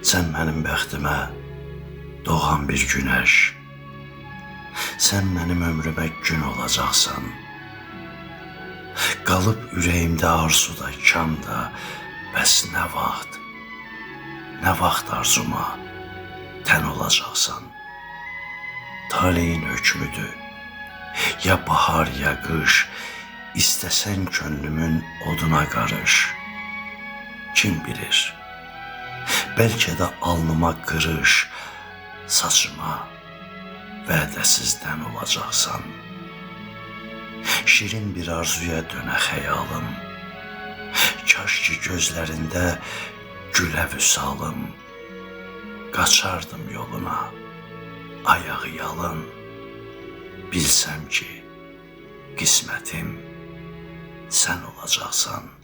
Sən mənim bəxtimə doğan bir günəş, sən mənim ömrümə gün olacaqsan. Qalıb ürəyimdə arzuda, kamda, bəs nə vaxt arzuma tən olacaqsan. Taleyin hökmüdür, ya bahar ya qış, istəsən könlümün oduna qarış. Kim bilir, bəlkə də alnıma qırış, saçıma vədəsizdən olacaqsan. Şirin bir arzuya dönə xəyalım, kaş ki gözlərində gülə vüsalım. Qaçardım yoluna, ayağı yalın, bilsəm ki qismətim sən olacaqsan.